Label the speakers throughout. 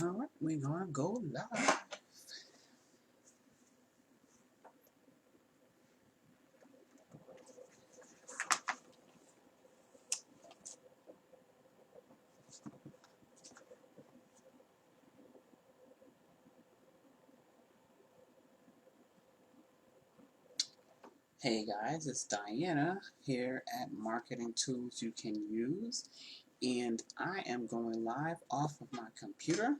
Speaker 1: All right, we're gonna go live. Hey guys, it's Diana here at Marketing Tools You Can Use, and I am going live off of my computer.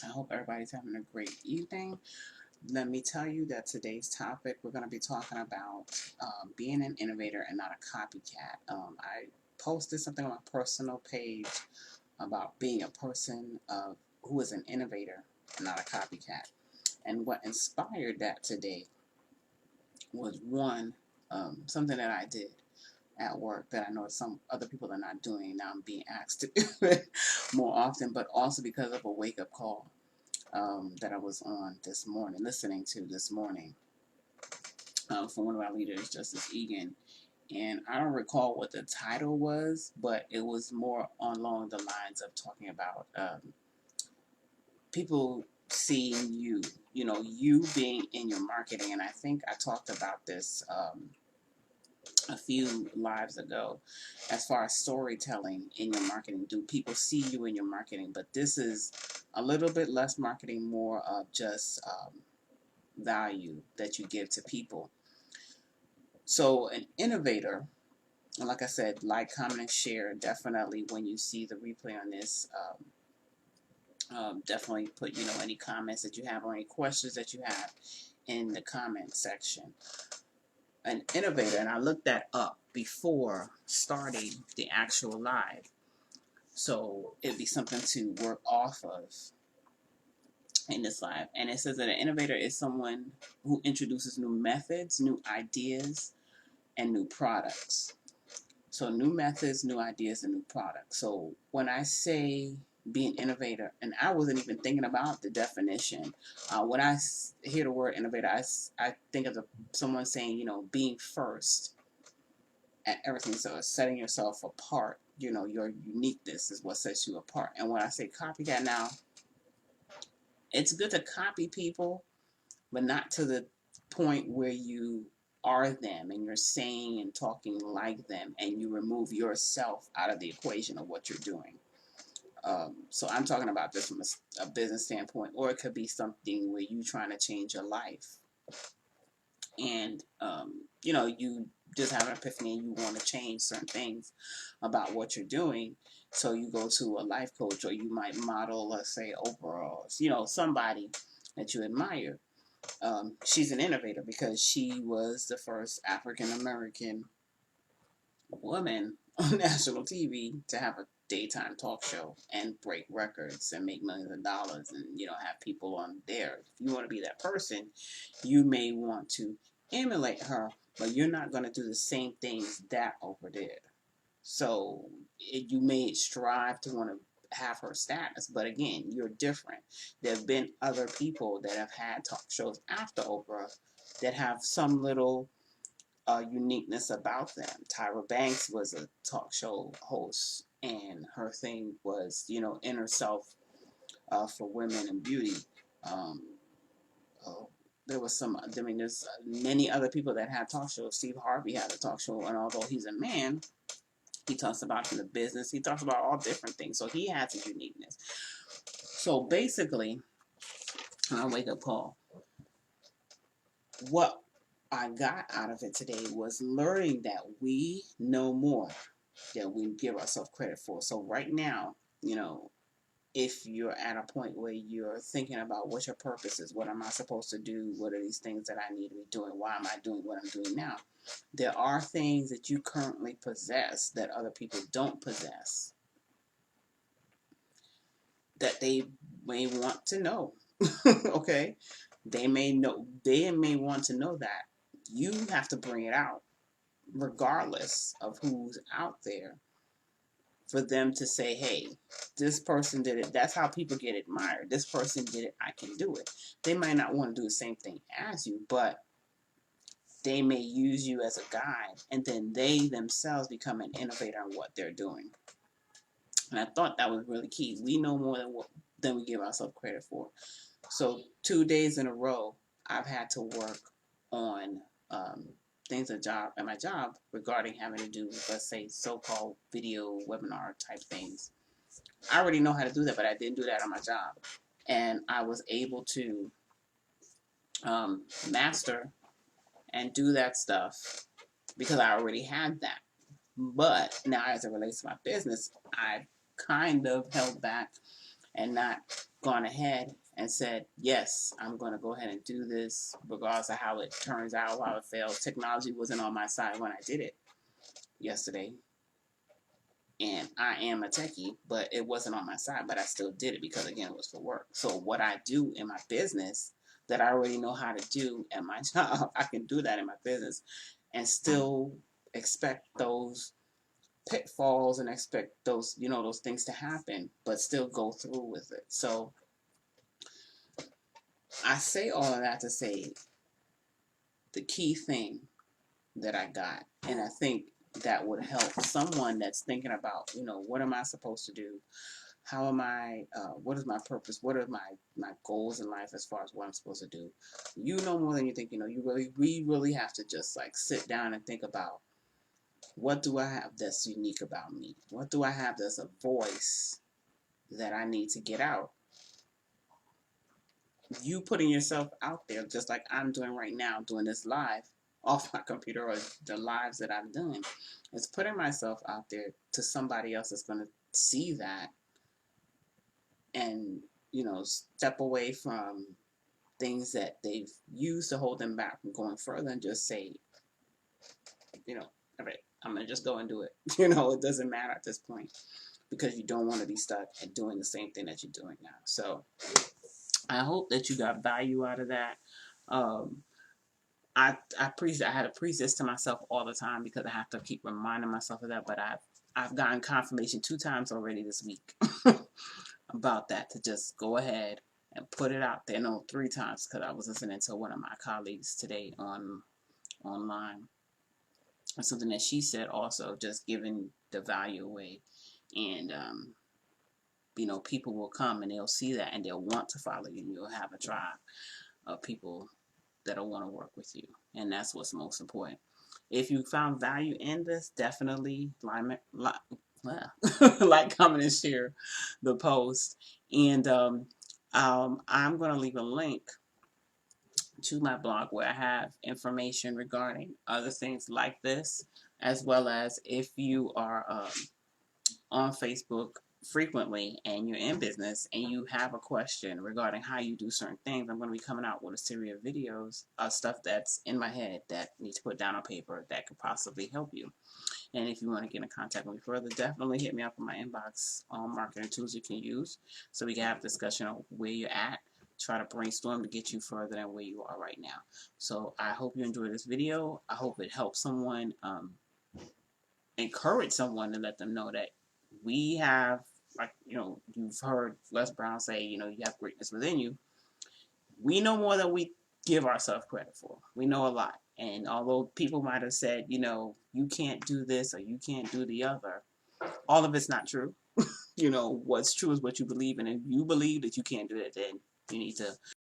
Speaker 1: I hope everybody's having a great evening. Let me tell you that today's topic, we're going to be talking about being an innovator and not a copycat. I posted something on my personal page about being a person who is an innovator and not a copycat. And what inspired that today was something that I did at work that I know some other people are not doing. Now I'm being asked to do it more often, but also because of a wake-up call that I was on this morning, listening to this morning from one of our leaders, Justice Egan. And I don't recall what the title was, but it was more along the lines of talking about people seeing you, you being in your marketing. And I think I talked about this a few lives ago as far as storytelling in your marketing. Do people see you in your marketing? But this is a little bit less marketing, more of just value that you give to people. So an innovator, and like I said, like, comment, and share. Definitely when you see the replay on this, definitely put any comments that you have or any questions that you have in the comment section. An innovator, and I looked that up before starting the actual live, so it'd be something to work off of in this live. And it says that an innovator is someone who introduces new methods, new ideas, and new products. So new methods, new ideas, and new products. So when I say be an innovator, and I wasn't even thinking about the definition. When I hear the word innovator, I think of someone saying, being first at everything. So it's setting yourself apart. Your uniqueness is what sets you apart. And when I say copycat now, it's good to copy people, but not to the point where you are them and you're saying and talking like them and you remove yourself out of the equation of what you're doing. So I'm talking about this from a business standpoint, or it could be something where you're trying to change your life. And, you just have an epiphany and you want to change certain things about what you're doing. So you go to a life coach, or you might model, let's say, overalls, somebody that you admire. She's an innovator because she was the first African American woman on national TV to have a daytime talk show and break records and make millions of dollars and have people on there. If you want to be that person, you may want to emulate her, but you're not going to do the same things that Oprah did. So you may strive to want to have her status, but again, you're different. There have been other people that have had talk shows after Oprah that have some little uniqueness about them. Tyra Banks was a talk show host, and her thing was, inner self for women and beauty. Um, oh, there was there's many other people that had talk shows. Steve Harvey had a talk show, and although he's a man, he talks about in the business. He talks about all different things. So he has a uniqueness. So basically, on wake up call, what I got out of it today was learning that we know more than we give ourselves credit for. So right now, if you're at a point where you're thinking about what your purpose is, what am I supposed to do? What are these things that I need to be doing? Why am I doing what I'm doing now? There are things that you currently possess that other people don't possess that they may want to know. Okay? They may want to know that. You have to bring it out, regardless of who's out there, for them to say, hey, this person did it. That's how people get admired. This person did it. I can do it. They might not want to do the same thing as you, but they may use you as a guide, and then they themselves become an innovator in what they're doing. And I thought that was really key. We know more than what than we give ourselves credit for. So 2 days in a row, I've had to work on things at my job regarding having to do, let's say, so-called video webinar type things. I already know how to do that, but I didn't do that on my job. And I was able to master and do that stuff because I already had that. But now as it relates to my business, I've kind of held back and not gone ahead and said, yes, I'm going to go ahead and do this regardless of how it turns out, how it fails. Technology wasn't on my side when I did it yesterday. And I am a techie, but it wasn't on my side, but I still did it because, again, it was for work. So what I do in my business that I already know how to do at my job, I can do that in my business and still expect those pitfalls and expect those, those things to happen, but still go through with it. So I say all of that to say the key thing that I got, and I think that would help someone that's thinking about, what am I supposed to do? How am I, what is my purpose? What are my goals in life as far as what I'm supposed to do? You know more than you think. We really have to just like sit down and think about, what do I have that's unique about me? What do I have that's a voice that I need to get out? You putting yourself out there, just like I'm doing right now, doing this live off my computer, or the lives that I'm doing, it's putting myself out there to somebody else that's going to see that and, step away from things that they've used to hold them back from going further and just say, all right, I'm going to just go and do it. It doesn't matter at this point because you don't want to be stuck at doing the same thing that you're doing now. So I hope that you got value out of that. I had to preach this to myself all the time because I have to keep reminding myself of that. But I've gotten confirmation 2 times already this week about that, to just go ahead and put it out there. No, 3 times, because I was listening to one of my colleagues today online. And something that she said also, just giving the value away, and people will come and they'll see that and they'll want to follow you, and you'll have a tribe of people that'll want to work with you, and that's what's most important. If you found value in this, definitely like, comment, and share the post. And I'm going to leave a link to my blog where I have information regarding other things like this, as well as if you are on Facebook frequently and you're in business and you have a question regarding how you do certain things, I'm going to be coming out with a series of videos of stuff that's in my head that needs to put down on paper that could possibly help you. And if you want to get in contact with me further, definitely hit me up in my inbox on marketing tools you can use so we can have a discussion on where you're at, try to brainstorm to get you further than where you are right now. So I hope you enjoyed this video. I hope it helps someone, encourage someone, to let them know that we have, like, you've heard Les Brown say, you have greatness within you. We know more than we give ourselves credit for. We know a lot. And although people might have said, you can't do this or you can't do the other, all of it's not true. What's true is what you believe in. And if you believe that you can't do it, then you need to